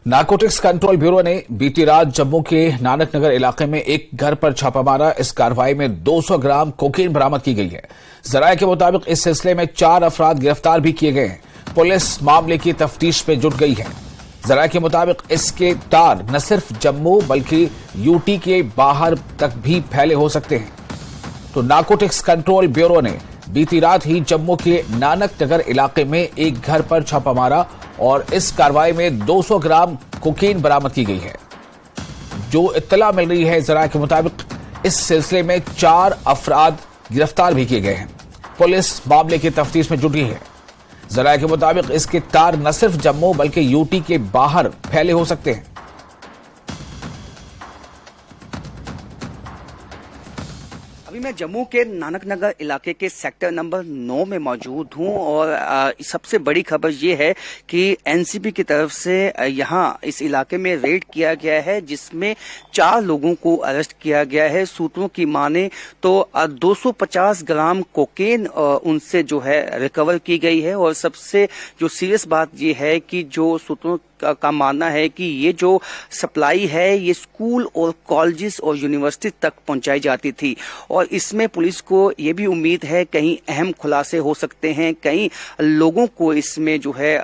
Narcotics control bureau ने बीती रात जम्मू के नानक नगर इलाके में एक घर पर छापा मारा। इस कार्रवाई में 200 ग्राम कोकीन बरामद की गई है। जराये के मुताबिक इस सिलसिले में 4 अफराद गिरफ्तार भी किए गए हैं। पुलिस मामले की तफ्तीश में जुट गई है। जराये के मुताबिक इसके तार न सिर्फ जम्मू बल्कि यूटी के बाहर तक भी फैले हो सकते हैं। तो नारकोटिक्स कंट्रोल ब्यूरो ने बीती रात ही जम्मू के नानक नगर इलाके में एक घर पर छापा मारा और इस कार्रवाई में 200 ग्राम कोकीन बरामद की गई है। जो इत्तला मिल रही है, जराये के मुताबिक इस सिलसिले में 4 अफराद गिरफ्तार भी किए गए हैं। पुलिस मामले की तफ्तीश में जुटी है। जराये के मुताबिक इसके तार न सिर्फ जम्मू बल्कि यूटी के बाहर फैले हो सकते हैं। अभी मैं जम्मू के नानक नगर इलाके के सेक्टर नंबर 9 में मौजूद हूं और सबसे बड़ी खबर ये है कि एनसीबी की तरफ से यहां इस इलाके में रेड किया गया है, जिसमें 4 लोगों को अरेस्ट किया गया है। सूत्रों की माने तो 250 ग्राम कोकेन उनसे जो है रिकवर की गई है। और सबसे जो सीरियस बात ये है कि जो सूत्रों का मानना है कि ये जो सप्लाई है ये स्कूल और कॉलेजेस और यूनिवर्सिटी तक पहुंचाई जाती थी। और इसमें पुलिस को ये भी उम्मीद है कहीं अहम खुलासे हो सकते हैं। कई लोगों को इसमें जो है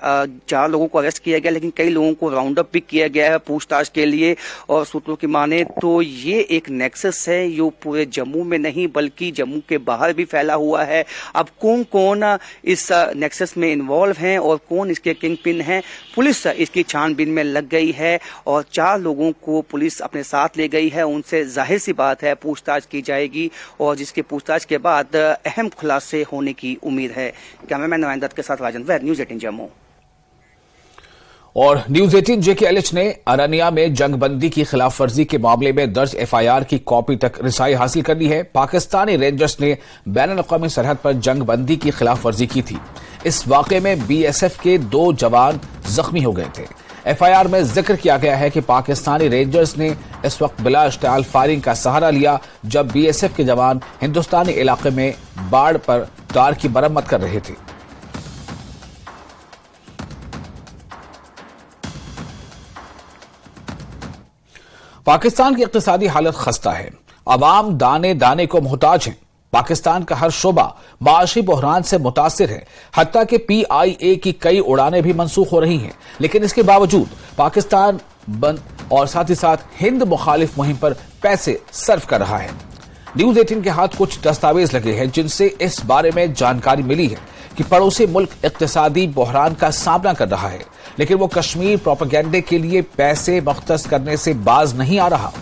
4 लोगों को अरेस्ट किया गया, लेकिन कई लोगों को राउंड अप भी किया गया है पूछताछ के लिए। और सूत्रों की माने तो ये एक नेक्सस है जो पूरे जम्मू में नहीं बल्कि जम्मू के बाहर भी फैला हुआ है। अब कौन कौन इस नेक्सस में इन्वॉल्व हैं और कौन इसके किंग पिन हैं, पुलिस इसकी छानबीन में लग गई है और 4 लोगों को पुलिस अपने साथ ले गई है। उनसे जाहिर सी बात है पूछताछ की जाएगी और जिसके पूछताछ के बाद अहम खुलासे होने की उम्मीद है। कैमरामैन नवाइन दत्त के साथ राजन वैद, न्यूज़ 18 जम्मू। और न्यूज़ 18 JKLH ने अरनिया में जंगबंदी की खिलाफ वर्जी के मामले में दर्ज FIR की कॉपी तक रिसाई हासिल कर ली है। पाकिस्तानी रेंजर्स ने बैनुल-अक़वामी सरहद पर जंगबंदी की खिलाफ वर्जी की थी। इस वाक़े में BSF के 2 जवान जख्मी हो गए थे। FIR में जिक्र किया गया है कि पाकिस्तानी रेंजर्स ने इस वक्त बिला इश्तिआल फायरिंग का सहारा लिया जब BSF के जवान हिंदुस्तानी इलाके में बाढ़ पर तार की मरम्मत कर रहे थे। पाकिस्तान की इक़्तिसादी हालत खस्ता है। अवाम दाने दाने को मोहताज हैं। पाकिस्तान का हर शोबा माशी बहरान से मुतासिर है। हत्ता कि PIA की कई उड़ानें भी मंसूख हो रही हैं, लेकिन इसके बावजूद पाकिस्तान बंद और साथ ही साथ हिंद मुखालिफ मुहिम पर पैसे सर्व कर रहा है। न्यूज़ 18 के हाथ कुछ दस्तावेज लगे हैं जिनसे इस बारे में जानकारी मिली है कि पड़ोसी मुल्क इक़्तिसादी बहरान का सामना कर रहा है, लेकिन वो कश्मीर प्रोपेगेंडे के लिए पैसे मख्तस करने से बाज नहीं आ रहा।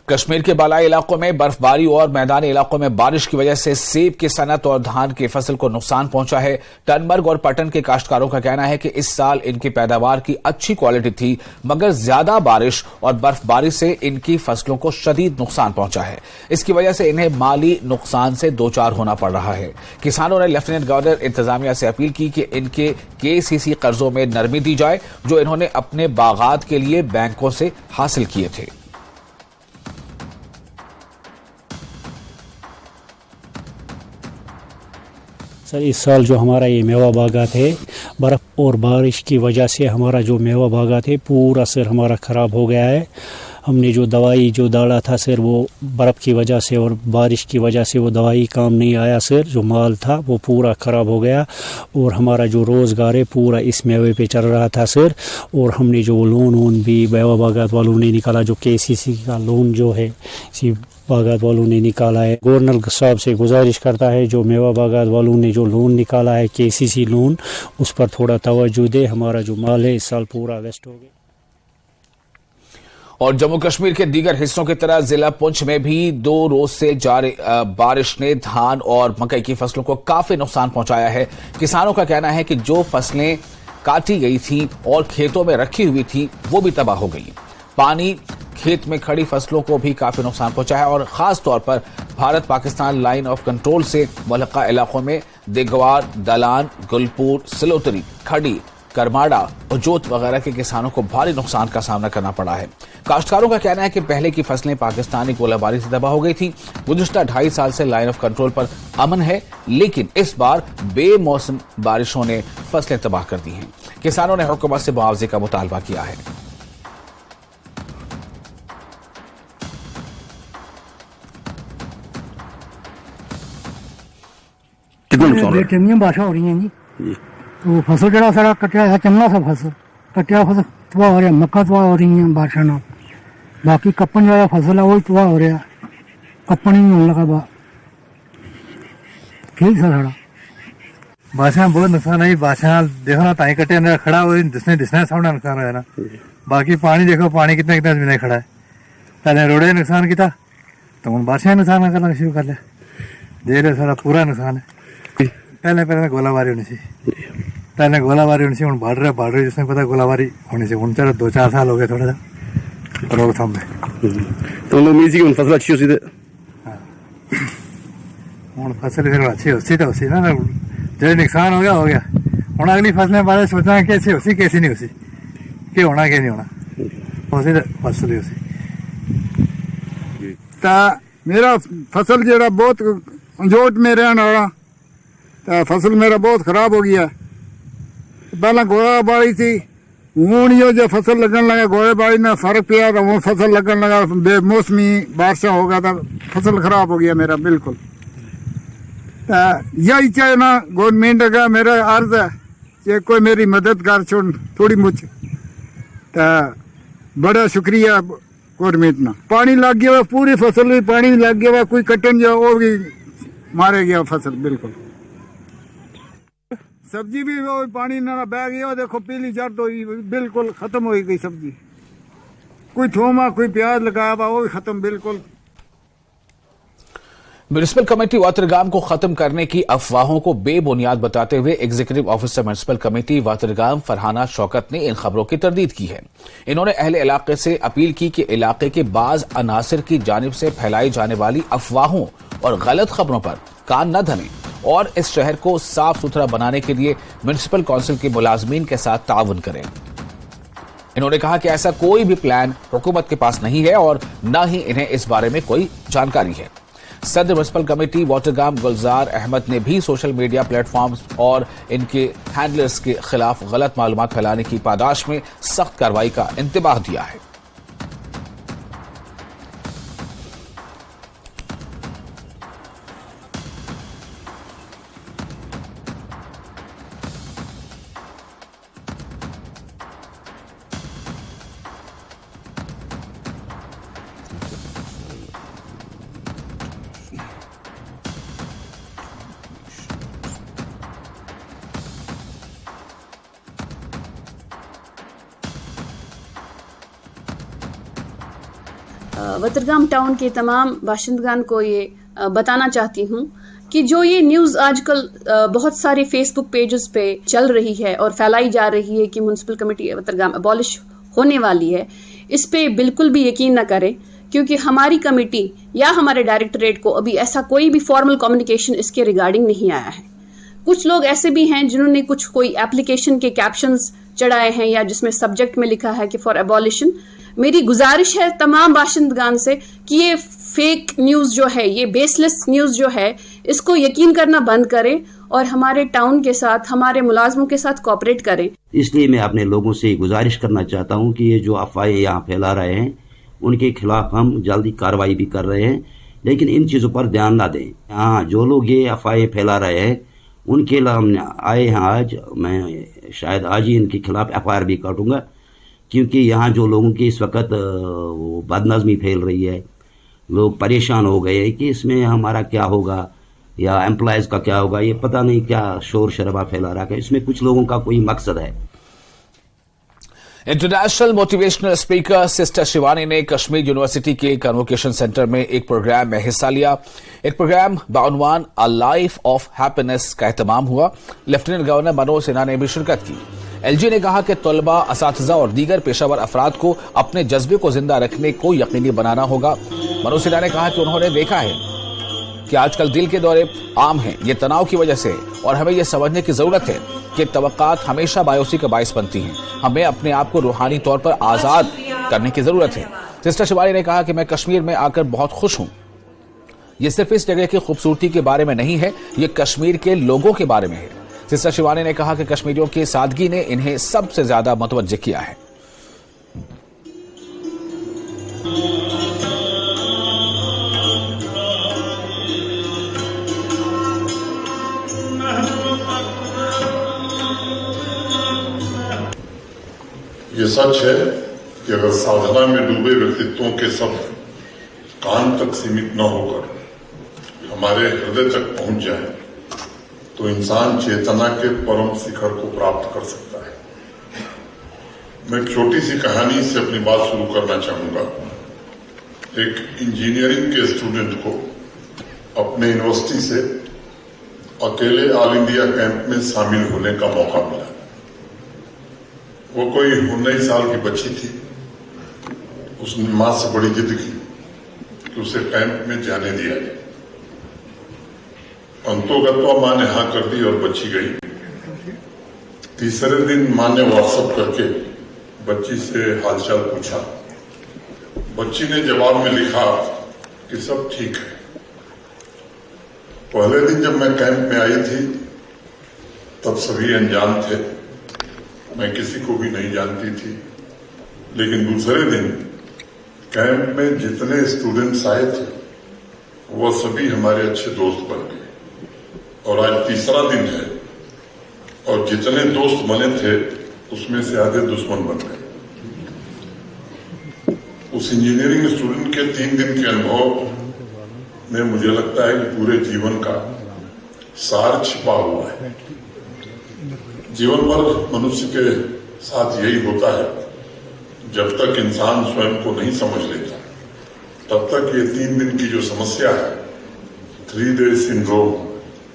कश्मीर के बालाई इलाकों में बर्फबारी और मैदानी इलाकों में बारिश की वजह से सेब की सनत और धान की फसल को नुकसान पहुंचा है। टनमर्ग और पटन के काश्तकारों का कहना है कि इस साल इनकी पैदावार की अच्छी क्वालिटी थी, मगर ज्यादा बारिश और बर्फबारी से इनकी फसलों को शदीद नुकसान पहुंचा है। इसकी वजह से इन्हें माली नुकसान से दो चार होना पड़ रहा है। किसानों ने लेफ्टिनेंट गवर्नर इंतजामिया से अपील की कि इनके KCC कर्जों में नरमी दी जाए जो इन्होंने अपने बागात के लिए बैंकों से हासिल किए थे। सर, इस साल जो हमारा ये मेवा बागात है, बर्फ़ और बारिश की वजह से हमारा जो मेवा बागात है पूरा सर हमारा ख़राब हो गया है। हमने जो दवाई जो डाला था सर, वो बर्फ़ की वजह से और बारिश की वजह से वो दवाई काम नहीं आया सर। जो माल था वो पूरा ख़राब हो गया और हमारा जो रोज़गार है पूरा इस मेवे पे चल रहा था सर। और हमने जो लोन भी मेवा बागात वालों ने निकाला, जो KCC का लोन जो है इसी बागात वालों ने निकाला है। गवर्नर साहब से गुजारिश करता है जो मेवा बागात वालों ने जो लोन निकाला है KCC लोन, उस पर थोड़ा तवज्जो दे। हमारा जो माल है इस साल पूरा वेस्ट हो गया। और जम्मू कश्मीर के दीगर हिस्सों की तरह जिला पुंछ में भी 2 रोज से जारी बारिश ने धान और मकई की फसलों को काफी नुकसान पहुंचाया है। किसानों का कहना है कि जो फसलें काटी गई थी और खेतों में रखी हुई थी वो भी तबाह हो गई। पानी खेत में खड़ी फसलों को भी काफी नुकसान पहुंचा है और खास तौर पर Bharat Pakistan line of control से मुल्का इलाकों में दिगवार, दलान, गुलपुर, सिलोतरी, खड़ी, करमाड़ा और जोत वगैरह के किसानों को भारी नुकसान का सामना करना पड़ा है। काश्तकारों का कहना है कि पहले की फसलें पाकिस्तानी गोलाबारी से तबाह हो गई थी। गुज़िश्ता 2.5 साल से लाइन ऑफ कंट्रोल पर अमन है, लेकिन इस बार बेमौसम बारिशों ने फसलें तबाह कर दी हैं। किसानों ने हुकूमत से मुआवजे का मुतालबा किया है। बेचैनियां बारिशां हो रही हैं जी। तो फसल जरा सारा कटिया है, चंगा सा फसल कटिया, फसल तबाह हो रहा, मक्का तबाह हो रही है बारिशों नाल। बाकी कपन वाला फसल है वो तबाह हो रहा, कपन ही नहीं होने लगा। ठीक था सारा बादशाह बहुत नुकसान है। बादशाह देखो ना ताई कटे अंदर खड़ा हो जिसने सामने नुकसान है ना। बाकी पानी देखो, पानी कितना कितना जमीन खड़ा है। पहले रोडे नुकसान किया तो हम बादशाह नुकसान करना शुरू कर लिया। देख लो सारा पूरा नुकसान है। पहले गोलाबारी होनी सी, पहले गोलाबारी होनी सी, हम बढ़ रहे जिसमें पता गोलाबारी होनी सी। हम चलो 2-4 साल हो गए थोड़ा सा रोकथाम में। तो उम्मीद सी फसल अच्छी हो सी। हम फसल फिर अच्छी तो उसी ना, जो नुकसान हो गया हम अगली फसलें बारे सोचना कैसे उसी कैसी नहीं उसी कि होना क्या नहीं होना उसी फसल ही उसी। मेरा फसल जो बहुत अंजोट में रहने वाला फसल मेरा बहुत खराब हो गया। पहला गोलाबारी थी, हूँ यो जो फसल लगन लगा गोलाबारी में फर्क पिया तो वो फसल लगन लगा। बेमौसमी बारिश होगा तो फसल खराब हो गया मेरा बिल्कुल। यही चाहे ना गवर्नमेंट का मेरा अर्ज है कि कोई मेरी मदद कर छोड़ थोड़ी मुझ। बड़ा शुक्रिया गवर्नमेंट ना। पानी लग गया, पूरी फसल में पानी लग गया, कोई कटन जो वो भी मारे गया फसल बिल्कुल। सब्जी भी वो पानी ना बह गया, देखो पीली जर्द हुई बिल्कुल खत्म हो गई सब्जी। कोई थोमा कोई प्याज लगाया हुआ वो भी खत्म बिल्कुल। म्युनिसिपल कमेटी वातरगाम को खत्म करने की अफवाहों को बेबुनियाद बताते हुए executive officer municipal committee Watergam Farhana Shaukat ने इन खबरों की तरदीद की है। इन्होंने अहले इलाके से अपील की कि इलाके के बाज अनासिर की जानिब से फैलाई जाने वाली अफवाहों और गलत खबरों पर कान न धरें और इस शहर को साफ सुथरा बनाने के लिए म्युनिसिपल काउंसिल के मुलाजमीन के साथ ताउन करें। इन्होंने कहा कि ऐसा कोई भी प्लान हुकूमत के पास नहीं है और न ही इन्हें इस बारे में कोई जानकारी है। सदर म्युनिसिपल कमेटी वाटरगाम गुलजार अहमद ने भी सोशल मीडिया प्लेटफॉर्म्स और इनके हैंडलर्स के खिलाफ गलत मालूमात फैलाने की पादाश में सख्त कार्रवाई का इंतबाह दिया है। वतरगाम टाउन के तमाम बाशिंदगान को ये बताना चाहती हूँ कि जो ये न्यूज़ आजकल बहुत सारे फेसबुक पेजेस पे चल रही है और फैलाई जा रही है कि म्युनिसिपल कमेटी वतरगाम अबॉलिश होने वाली है, इस पे बिल्कुल भी यकीन न करें, क्योंकि हमारी कमेटी या हमारे डायरेक्टरेट को अभी ऐसा कोई भी फॉर्मल कम्युनिकेशन इसके रिगार्डिंग नहीं आया है। कुछ लोग ऐसे भी हैं जिन्होंने कोई एप्लीकेशन के कैप्शंस चढ़ाए हैं या जिसमें सब्जेक्ट में लिखा है कि फॉर एबॉलिशन। मेरी गुजारिश है तमाम बाशिंदगान से कि ये फेक न्यूज जो है, ये बेसलेस न्यूज जो है, इसको यकीन करना बंद करें और हमारे टाउन के साथ, हमारे मुलाजमों के साथ कोऑपरेट करें। इसलिए मैं अपने लोगों से गुजारिश करना चाहता हूं कि ये जो अफवाहें यहाँ फैला रहे हैं उनके खिलाफ हम जल्दी कार्रवाई भी कर रहे हैं, लेकिन इन चीजों पर ध्यान ना दें। हाँ, जो लोग ये अफवाहें फैला रहे हैं उनके लिए हम आए हैं आज। मैं शायद आज ही इनके खिलाफ FIR भी काटूंगा, क्योंकि यहाँ जो लोगों की इस वक्त वो बदनज़मी फैल रही है, लोग परेशान हो गए कि इसमें हमारा क्या होगा या एम्प्लॉयज़ का क्या होगा, ये पता नहीं क्या शोर शराबा फैला रहा है। इसमें कुछ लोगों का कोई मकसद है। International motivational speaker sister Shivani ने कश्मीर यूनिवर्सिटी के कन्वोकेशन सेंटर में एक प्रोग्राम में हिस्सा लिया। एक प्रोग्राम बाउनवान अ लाइफ ऑफ हैप्पीनेस का एहतमाम हुआ। लेफ्टिनेंट गवर्नर मनोज सिन्हा ने भी शिरकत की। LG ने कहा कि तलबा, असातिज़ा और दीगर पेशावर अफराद को अपने जज्बे को जिंदा रखने को यकीनी बनाना होगा। मनोज सिन्हा ने कहा कि उन्होंने देखा है कि आजकल दिल के दौरे आम हैं, ये तनाव की वजह से, और हमें यह समझने की जरूरत है कि तवक्कात हमेशा मायूसी का बायस बनती हैं। हमें अपने आप को रूहानी तौर पर आजाद करने की जरूरत है। सिस्टर शिवानी ने कहा कि मैं कश्मीर में आकर बहुत खुश हूं। ये सिर्फ इस जगह की खूबसूरती के बारे में नहीं है, ये कश्मीर के लोगों के बारे में है। सिस्टर शिवानी ने कहा कि कश्मीरियों की सादगी ने इन्हें सबसे ज्यादा मुतवज्जे किया है। ये सच है कि अगर साधना में डूबे व्यक्तित्वों के शब्द कान तक सीमित न होकर हमारे हृदय तक पहुंच जाए तो इंसान चेतना के परम शिखर को प्राप्त कर सकता है। मैं एक छोटी सी कहानी से अपनी बात शुरू करना चाहूंगा। एक इंजीनियरिंग के स्टूडेंट को अपने यूनिवर्सिटी से अकेले ऑल इंडिया कैंप में शामिल होने का मौका मिला। वो कोई 19 साल की बच्ची थी। उसने मां से बड़ी जिद की कि उसे कैंप में जाने दिया जाए। अंतोगत्वा मां ने हाँ कर दी और बच्ची गई। तीसरे दिन मां ने व्हाट्सएप करके बच्ची से हालचाल पूछा। बच्ची ने जवाब में लिखा कि सब ठीक है। पहले दिन जब मैं कैंप में आई थी तब सभी अनजान थे, मैं किसी को भी नहीं जानती थी। लेकिन दूसरे दिन कैंप में जितने स्टूडेंट्स आए थे वह सभी हमारे अच्छे दोस्त बन गए। और आज तीसरा दिन है और जितने दोस्त बने थे उसमें से आधे दुश्मन बन गए। उस इंजीनियरिंग स्टूडेंट के 3 दिन के अनुभव में मुझे लगता है कि पूरे जीवन का सार छिपा हुआ है। जीवन भर मनुष्य के साथ यही होता है, जब तक इंसान स्वयं को नहीं समझ लेता तब तक ये 3 दिन की जो समस्या है, 3 डे सिंड्रोम,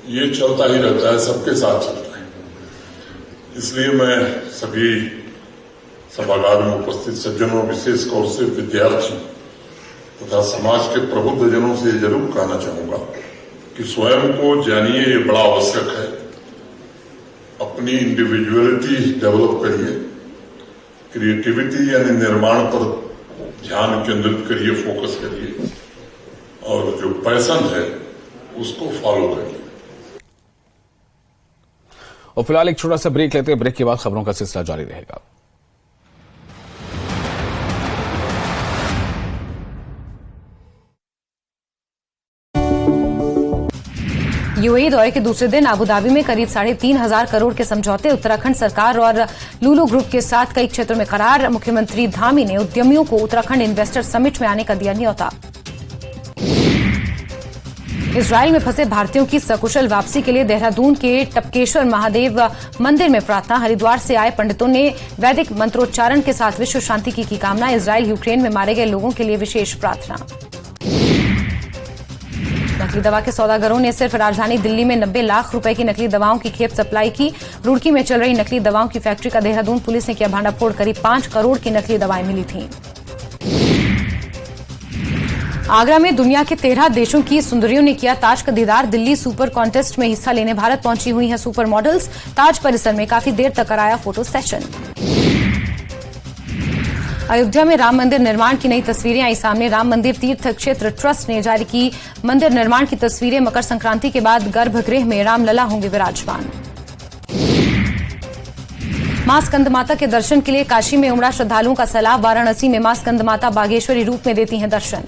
ये चलता ही रहता है, सबके साथ चलता है। इसलिए मैं सभी सभागार में उपस्थित सज्जनों, विशेष तौर से विद्यार्थियों तथा समाज के प्रबुद्ध जनों से जरूर कहना चाहूंगा कि स्वयं को जानिए, ये बड़ा आवश्यक है। अपनी इंडिविजुअलिटी डेवलप करिए, क्रिएटिविटी यानी निर्माण पर ध्यान केंद्रित करिए, फोकस करिए, और जो पैशन है उसको फॉलो करिए। और फिलहाल एक छोटा सा ब्रेक लेते हैं। ब्रेक के बाद खबरों का सिलसिला जारी रहेगा। यूएई दौरे के दूसरे दिन अबुधाबी में करीब 3,500 करोड़ के समझौते, उत्तराखंड सरकार और लुलु ग्रुप के साथ कई क्षेत्रों में करार। मुख्यमंत्री धामी ने उद्यमियों को उत्तराखंड इन्वेस्टर समिट में आने का दिया न्योता। इजरायल में फंसे भारतीयों की सकुशल वापसी के लिए देहरादून के टपकेश्वर महादेव मंदिर में प्रार्थना। हरिद्वार से आए पंडितों ने वैदिक मंत्रोच्चारण के साथ विश्व शांति की कामना। इजरायल यूक्रेन में मारे गए लोगों के लिए विशेष प्रार्थना। नकली दवा के सौदागरों ने सिर्फ राजधानी दिल्ली में 90 लाख रुपए की नकली दवाओं की खेप सप्लाई की। रुड़की में चल रही नकली दवाओं की फैक्ट्री का देहरादून पुलिस ने किया भांडाफोड़। करीब 5 करोड़ की नकली दवाएं मिली थीं। आगरा में दुनिया के 13 देशों की सुंदरियों ने किया ताज का दीदार। दिल्ली सुपर कॉन्टेस्ट में हिस्सा लेने भारत पहुंची हुई हैं सुपर मॉडल्स। ताज परिसर में काफी देर तक कराया फोटो सेशन। अयोध्या में राम मंदिर निर्माण की नई तस्वीरें आई सामने। राम मंदिर तीर्थ क्षेत्र ट्रस्ट ने जारी की मंदिर निर्माण की तस्वीरें। मकर संक्रांति के बाद गर्भगृह में रामलला होंगे विराजमान। मां स्कंदमाता के दर्शन के लिए काशी में उमड़ा श्रद्धालुओं का सैलाब। वाराणसी में मां स्कंदमाता बागेश्वरी रूप में देती हैं दर्शन।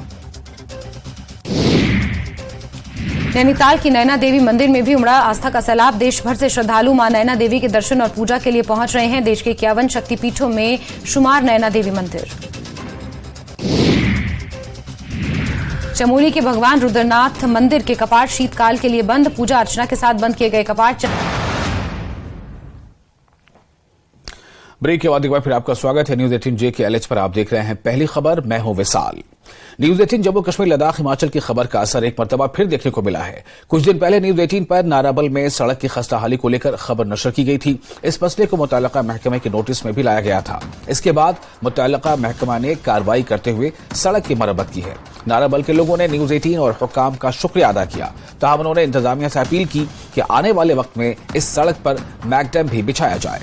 नैनीताल की नैना देवी मंदिर में भी उमड़ा आस्था का सैलाब। देश भर से श्रद्धालु मां नैना देवी के दर्शन और पूजा के लिए पहुंच रहे हैं। देश के 51 शक्तिपीठों में शुमार नैना देवी मंदिर। चमोली के भगवान रुद्रनाथ मंदिर के कपाट शीतकाल के लिए बंद। पूजा अर्चना के साथ बंद किए गए कपाट। ब्रेक के बाद एक बार फिर आपका स्वागत है। न्यूज 18 जे के एलएच पर आप देख रहे हैं पहली खबर। मैं हूं विशाल। न्यूज 18 जम्मू कश्मीर लद्दाख हिमाचल की खबर का असर एक मर्तबा फिर देखने को मिला है। कुछ दिन पहले न्यूज 18 पर नाराबल में सड़क की खस्ताहाली को लेकर खबर नशर की गई थी। इस मसले को मुतल्लिका महकमे के नोटिस में भी लाया गया था। इसके बाद मुतल्लिका महकमा ने कार्रवाई करते हुए सड़क की मरम्मत की है। नाराबल के लोगों ने न्यूज 18 और हुक्काम का शुक्रिया अदा किया। ताहम उन्होंने इंतजामिया से अपील की कि आने वाले वक्त में इस सड़क पर मैगडम भी बिछाया जाए।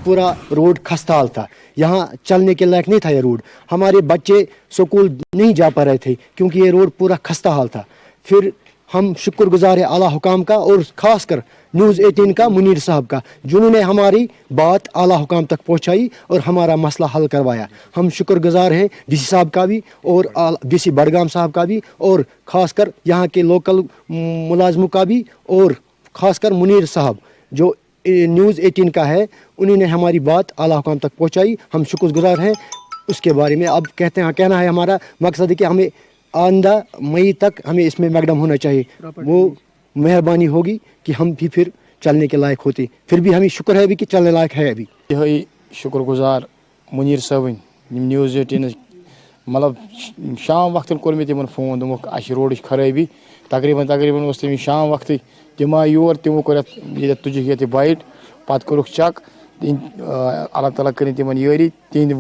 पूरा रोड खस्ताहाल था, यहाँ चलने के लायक नहीं था ये रोड। हमारे बच्चे स्कूल नहीं जा पा रहे थे क्योंकि ये रोड पूरा खस्ताहाल था। फिर हम शुक्रगुजार है आला हुकाम का और खासकर न्यूज़ 18 का मुनीर साहब का, जिन्होंने हमारी बात आला हुकाम तक पहुंचाई और हमारा मसला हल करवाया। हम शुक्रगुजार हैं डीसी साहब का भी और डीसी बडगाम साहब का भी और खासकर यहाँ के लोकल मुलाजमों का भी और खासकर मुनीर साहब जो न्यूज़ 18 का है, उन्होंने हमारी बात आला हुकाम तक पहुंचाई। हम शुक्रगुजार हैं उसके बारे में। अब कहना है हमारा मकसद है कि हमें आइंदा मई तक हमें इसमें मैगडम होना चाहिए। वो मेहरबानी होगी कि हम भी फिर चलने के लायक होते। फिर भी हमें शुक्र है अभी कि चलने लायक है अभी। यही शुक्रगुजार मुनीर साहब न्यूज़ 18 मतलब शाम वक्त कोर मे तिमन फोन दोमुक अश रोड खराबी तकरीबन उस तमिस शाम वक्त तिम आय योर तिमो कर तुझक ये बाइट पत कोरुख चक अल्लाह ताला कर तिमन यारी तिंद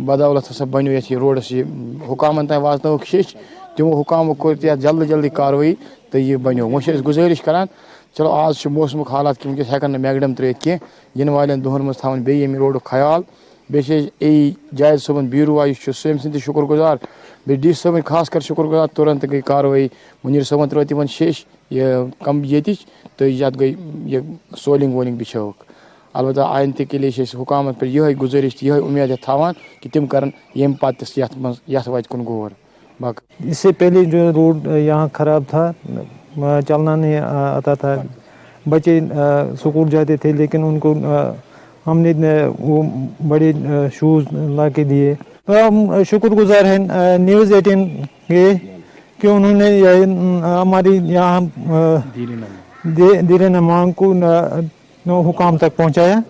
बदौलत हसा बनो ये रोडस ये हुकामन तक वाजन शिश तिमो हुकामो कोर जल्दी जल्दी कार्रवाई तो ये बनो वो गुजारिश करान। चलो आज मौसम हालात कि वनस हेकन मैगडम त्रित कह इन वाले दोहन मज थवन बे रोड ख्याल बे जायद सोबन बीरुआ स्वयं सद शुक्रगुजार बे डी सोबन खास कर शुक्रगुजार तुरंत गई कार्रवाई मुनीर सोबन त्रो तिमन शेष ये कम ये तो ये गई ये सोलिंग वोलिंग बिछोक। अलबत्ता आइंद के लिए हुकामत पर यह गुजारिश यह उम्मीद थवान कि तिम करन यम पत यथ वत कुन गौर। इससे पहले जो रोड यहाँ खराब था, चलना नहीं आता था, बच्चे स्कूल जाते थे लेकिन उनको हमने वो बड़े शूज़ ला के दिए। तो हम शुक्रगुजार हैं न्यूज़ 18 के कि उन्होंने हमारी यहाँ दीर नमांग को हुकाम तक पहुँचाया।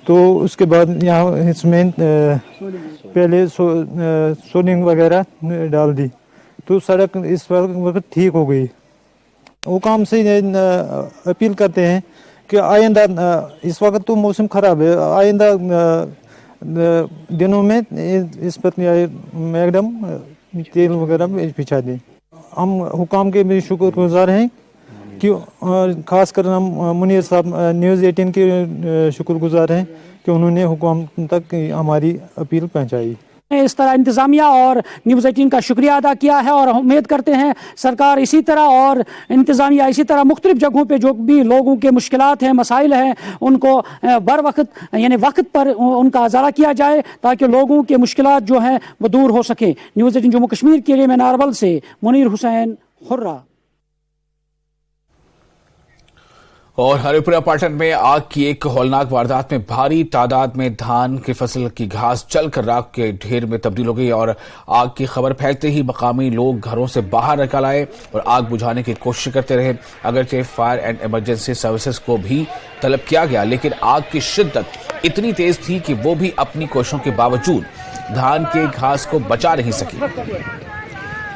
तो उसके बाद यहाँ इसमें पहले सोलिंग वगैरह डाल दी तो सड़क इस वक्त ठीक हो गई। हुकाम से अपील करते हैं कि आइंदा इस वक्त तो मौसम ख़राब है, आइंदा दिनों में इस पर मैगडम तेल वगैरह बिछा दें। हम हुकाम के भी शुक्रगुजार हैं कि खासकर हम मुनीर साहब न्यूज़ 18 के शुक्रगुजार हैं कि उन्होंने हुकाम तक हमारी अपील पहुंचाई। इस तरह इंतज़ामिया और न्यूज़ 18 का शुक्रिया अदा किया है और उम्मीद करते हैं सरकार इसी तरह और इंतज़ामिया इसी तरह मुख्तलिफ जगहों पे जो भी लोगों के मुश्किलात हैं, मसाइल हैं, उनको बर वक्त यानी वक्त पर उनका अजारा किया जाए ताकि लोगों के मुश्किलात जो हैं वो दूर हो सके। न्यूज़ 18 जम्मू कश्मीर के लिए मैं नारबल से मुनीर हुसैन हुर्रा। और हरिपुरा पाटन में आग की एक हौलनाक वारदात में भारी तादाद में धान की फसल की घास जलकर राख के ढेर में तब्दील हो गई और आग की खबर फैलते ही मकामी लोग घरों से बाहर निकल आए और आग बुझाने की कोशिश करते रहे। अगरचे फायर एंड इमरजेंसी सर्विसेज को भी तलब किया गया लेकिन आग की शिद्दत इतनी तेज थी कि वो भी अपनी कोशिशों के बावजूद धान के घास को बचा नहीं सकी।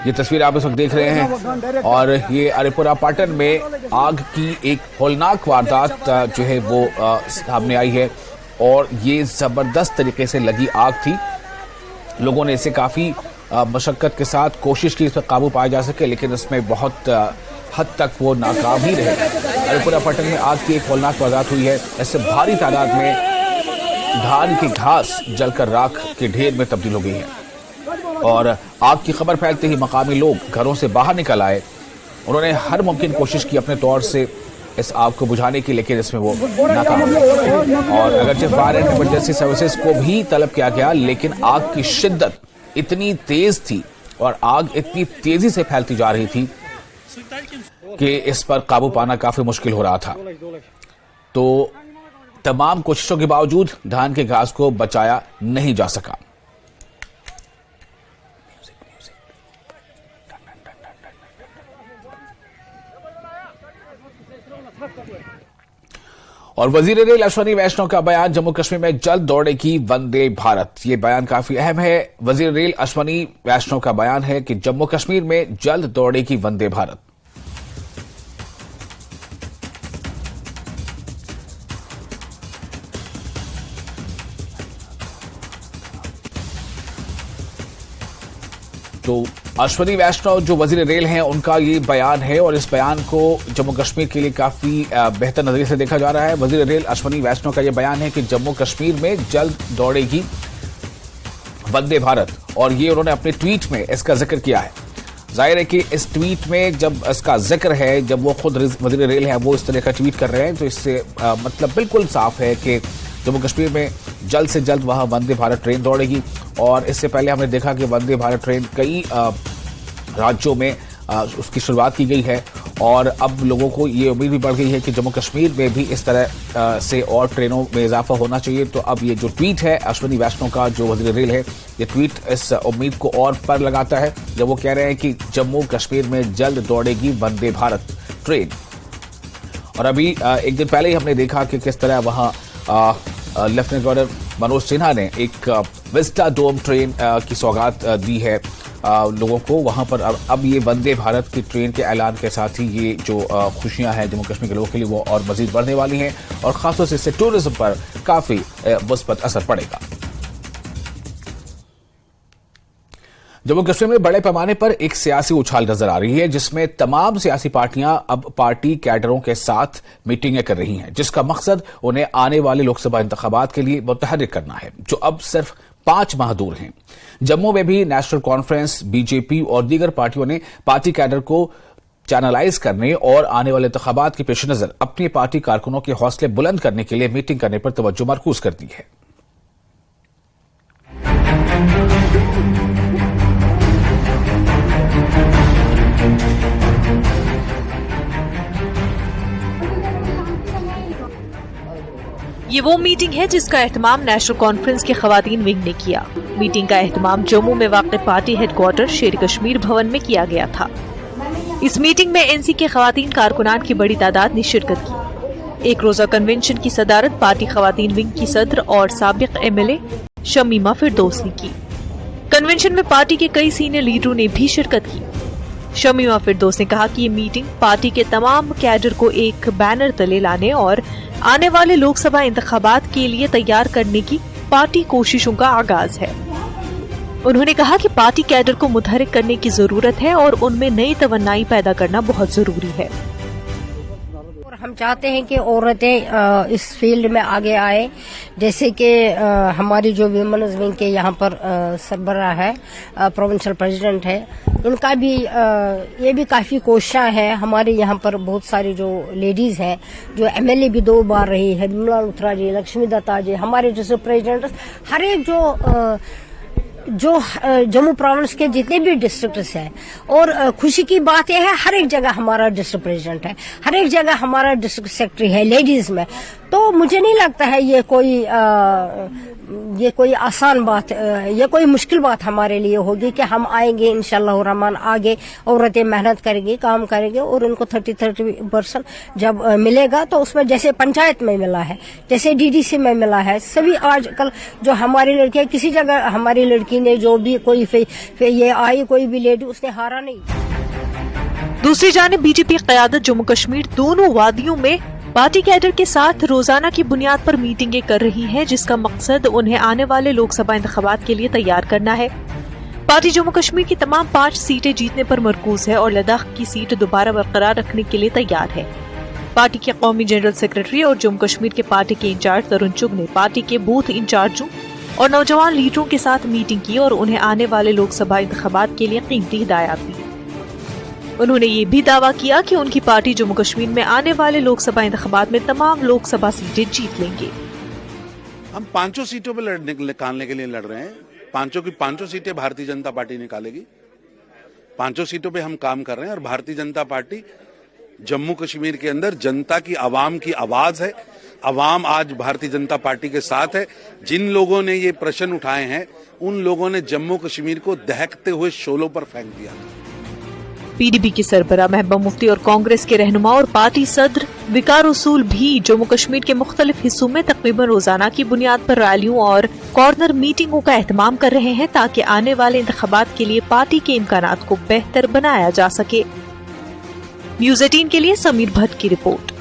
ये तस्वीर आप इस वक्त देख रहे हैं और ये हरिपुरा पाटन में आग की एक हौलनाक वारदात जो है वो सामने आई है और ये जबरदस्त तरीके से लगी आग थी। लोगों ने इसे काफी मशक्कत के साथ कोशिश की इस पर काबू पाया जा सके लेकिन इसमें बहुत हद तक वो नाकाम ही रहे। हरिपुरा पाटन में आग की एक हौलनाक वारदात हुई है। इससे भारी तादाद में धान की घास जलकर राख के ढेर में तब्दील हो गई है और आग की खबर फैलते ही मकामी लोग घरों से बाहर निकल आए। उन्होंने हर मुमकिन कोशिश की अपने तौर से इस आग को बुझाने की लेकिन इसमें वो नाकाम हुए और अगरचे फायर एंड इमरजेंसी सर्विसेज को भी तलब किया गया लेकिन आग की शिद्दत इतनी तेज थी और आग इतनी तेजी से फैलती जा रही थी कि इस पर काबू पाना काफी मुश्किल हो रहा था। तो तमाम कोशिशों के बावजूद धान के घास को बचाया नहीं जा सका। और वजीर रेल अश्वनी वैष्णव का बयान, जम्मू कश्मीर में जल्द दौड़ेगी वंदे भारत। ये बयान काफी अहम है। वजीर रेल अश्वनी वैष्णव का बयान है कि जम्मू कश्मीर में जल्द दौड़ेगी वंदे भारत। तो अश्विनी वैष्णव जो वजीर रेल हैं उनका ये बयान है और इस बयान को जम्मू कश्मीर के लिए काफी बेहतर नजरिए से देखा जा रहा है। वजीर रेल अश्विनी वैष्णव का ये बयान है कि जम्मू कश्मीर में जल्द दौड़ेगी वंदे भारत और ये उन्होंने अपने ट्वीट में इसका जिक्र किया है। जाहिर है कि इस ट्वीट में जब इसका जिक्र है, जब वो खुद वजीर रेल है वो इस तरह का ट्वीट कर रहे हैं तो इससे मतलब बिल्कुल साफ है कि जम्मू कश्मीर में जल्द से जल्द वहां वंदे भारत ट्रेन दौड़ेगी। और इससे पहले हमने देखा कि वंदे भारत ट्रेन कई राज्यों में उसकी शुरुआत की गई है और अब लोगों को ये उम्मीद भी बढ़ गई है कि जम्मू कश्मीर में भी इस तरह से और ट्रेनों में इजाफा होना चाहिए। तो अब ये जो ट्वीट है अश्विनी वैष्णव का जो वजीर रेल है, ये ट्वीट इस उम्मीद को और पर लगाता है जब वो कह रहे हैं कि जम्मू कश्मीर में जल्द दौड़ेगी वंदे भारत ट्रेन। और अभी एक दिन पहले ही हमने देखा कि किस तरह वहां लेफ्टिनेंट गवर्नर मनोज सिन्हा ने एक विस्टा डोम ट्रेन की सौगात दी है लोगों को वहां पर। अब ये वंदे भारत की ट्रेन के ऐलान के साथ ही ये जो खुशियां हैं जम्मू कश्मीर के लोगों के लिए वो और मजीद बढ़ने वाली हैं और खासतौर से इससे टूरिज्म पर काफी मुस्बत असर पड़ेगा। जम्मू कश्मीर में बड़े पैमाने पर एक सियासी उछाल नजर आ रही है जिसमें तमाम सियासी पार्टियां अब पार्टी कैडरों के साथ मीटिंगें कर रही हैं जिसका मकसद उन्हें आने वाले लोकसभा इंतखाबात के लिए मुतहर्रिक करना है जो अब सिर्फ 5 माह दूर हैं। जम्मू में भी नेशनल कॉन्फ्रेंस, बीजेपी और दीगर पार्टियों ने पार्टी कैडर को चैनलाइज करने और आने वाले इंतखाबात के पेश नजर अपनी पार्टी कारकुनों के हौसले बुलंद करने के लिए मीटिंग करने पर तवज्जो मरकूज कर दी है। ये वो मीटिंग है जिसका एहतमाम नेशनल कॉन्फ्रेंस के खवातीन विंग ने किया। मीटिंग का एहतमाम जम्मू में वाक़ पार्टी हेडक्वार्टर शेर कश्मीर भवन में किया गया था। इस मीटिंग में एनसी के खवातीन कारकुनान की बड़ी तादाद ने शिरकत की। एक रोजा कन्वेंशन की सदारत पार्टी खवातीन विंग की सदर और साबिक एमएलए शमीमा फिरदौस ने की। कन्वेंशन में पार्टी के कई सीनियर लीडरों ने भी शिरकत की। शमीमा फिरदौस ने कहा कि ये मीटिंग पार्टी के तमाम कैडर को एक बैनर तले लाने और आने वाले लोकसभा इंतखाबात के लिए तैयार करने की पार्टी कोशिशों का आगाज है। उन्होंने कहा कि पार्टी कैडर को मुतहर्रिक करने की जरूरत है और उनमें नई तवन्नाई पैदा करना बहुत जरूरी है। और हम चाहते हैं कि औरतें इस फील्ड में आगे आए, जैसे कि हमारी जो विमेन्स विंग के यहाँ पर सरबराह है, प्रोविंशियल प्रेसिडेंट है, इनका भी ये भी काफी कोशिशां है। हमारे यहाँ पर बहुत सारी जो लेडीज हैं जो एमएलए भी 2 बार रही है, विमला लुथरा जी, लक्ष्मी दत्ता जी, हमारे जैसे प्रेसिडेंट, हर एक जो जम्मू प्रोविंस के जितने भी डिस्ट्रिक्ट्स हैं। और खुशी की बात यह है हर एक जगह हमारा डिस्ट्रिक्ट प्रेसिडेंट है, हर एक जगह हमारा डिस्ट्रिक्ट सेक्रेटरी है लेडीज में। तो मुझे नहीं लगता है ये कोई आसान बात, ये कोई मुश्किल बात हमारे लिए होगी कि हम आएंगे इंशाअल्लाह रहमान, आगे औरतें मेहनत करेंगी, काम करेंगे और उनको 30% जब मिलेगा तो उसमें जैसे पंचायत में मिला है, जैसे डीडीसी में मिला है, सभी आजकल जो हमारी लड़कियां, किसी जगह हमारी लड़की ने जो भी कोई ये आई कोई भी लेडी उसने हारा नहीं। दूसरी जानिब बीजेपी क़यादत जम्मू कश्मीर दोनों वादियों में पार्टी कैडर के साथ रोजाना की बुनियाद पर मीटिंगें कर रही है जिसका मकसद उन्हें आने वाले लोकसभा इंतखाबात के लिए तैयार करना है। पार्टी जम्मू कश्मीर की तमाम 5 सीटें जीतने पर मरकूज है और लद्दाख की सीट दोबारा बरकरार रखने के लिए तैयार है। पार्टी के कौमी जनरल सेक्रेटरी और जम्मू कश्मीर के पार्टी के इंचार्ज तरुण चुग ने पार्टी के बूथ इंचार्जों और नौजवान लीडरों के साथ मीटिंग की और उन्हें आने वाले लोकसभा इंतखाबात के लिए कीमती हिदायत दी। उन्होंने ये भी दावा किया कि उनकी पार्टी जम्मू कश्मीर में आने वाले लोकसभा इंतखाबात में तमाम लोकसभा सीटें जीत लेंगे। हम 5 सीटों पर निकालने के लिए लड़ रहे हैं। 5 सीटें भारतीय जनता पार्टी निकालेगी। 5 सीटों पे हम काम कर रहे हैं और भारतीय जनता पार्टी जम्मू कश्मीर के अंदर जनता की, आवाम की आवाज है। आवाम आज भारतीय जनता पार्टी के साथ है। जिन लोगों ने ये प्रश्न उठाए हैं उन लोगों ने जम्मू कश्मीर को दहकते हुए शोलों पर फेंक दिया। पीडीपी की सरबराह महबूबा मुफ्ती और कांग्रेस के रहनुमा और पार्टी सदर विकार रसूल भी जम्मू कश्मीर के मुख्तलिफ हिस्सों में तकरीबन रोजाना की बुनियाद पर रैलियों और कॉर्नर मीटिंगों का एहतमाम कर रहे हैं ताकि आने वाले इंतखाबात के लिए पार्टी के इम्कानात को बेहतर बनाया जा सके। न्यूज़ 18 के लिए समीर भट्ट की रिपोर्ट।